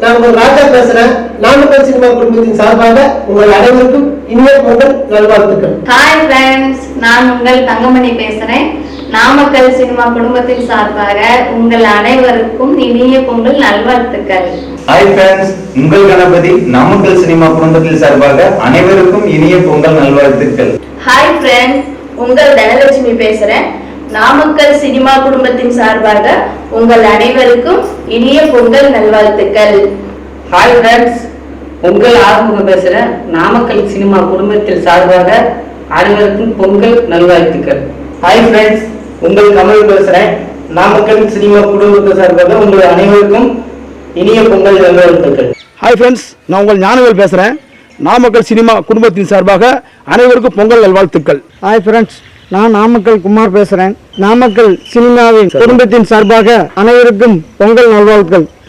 நான் உங்கள் ராஜா பேசுறேன். நாமக்கல் சினிமா குடும்பத்தின் சார்பாக உங்கள் அனைவருக்கும் இனிய பொங்கல் நல்வாழ்த்துக்கள். ஹாய் ஃப்ரெண்ட்ஸ், நான் உங்கள் தங்கமணி பேசுறேன். நாமக்கல் சினிமா குடும்பத்தின் சார்பாக உங்கள் அனைவருக்கும் இனிய பொங்கல் நல்வாழ்த்துக்கள். ஹாய் ஃப்ரெண்ட்ஸ், உங்கள் கணபதி நாமக்கல் சினிமா குடும்பத்தின் சார்பாக அனைவருக்கும் இனிய பொங்கல் நல்வாழ்த்துக்கள். ஹாய் ஃப்ரெண்ட்ஸ், உங்கள் தனலட்சுமி பேசுறேன். நாமக்கல் சினிமா குடும்பத்தின் சார்பாக உங்கள் அனைவருக்கும் இனிய பொங்கல் நல்வாழ்த்துக்கள். ஹாய் ஃப்ரெண்ட்ஸ், உங்கள் ஆறுமுகம் பேசுறேன். நாமக்கல் சினிமா குடும்பத்தின் சார்பாக அனைவருக்கும் பொங்கல் நல்வாழ்த்துக்கள். ஹாய் ஃப்ரெண்ட்ஸ், உங்கள் கமல் பேசுறேன். நாமக்கல் சினிமா குடும்பத்தின் சார்பாக உங்கள் அனைவருக்கும் இனிய பொங்கல் நல்வாழ்த்துக்கள். ஹாய் ஃப்ரெண்ட்ஸ், நான் உங்கள் ஞானவேல் பேசுகிறேன். நாமக்கல் சினிமா குடும்பத்தின் சார்பாக அனைவருக்கும் பொங்கல் நல்வாழ்த்துக்கள். ஹாய் ஃப்ரெண்ட்ஸ், நான் நாமக்கல் குமார் பேசுகிறேன். நாமக்கல் சினிமாவின் குடும்பத்தின் சார்பாக அனைவருக்கும் பொங்கல் நல்வாழ்த்துக்கள்.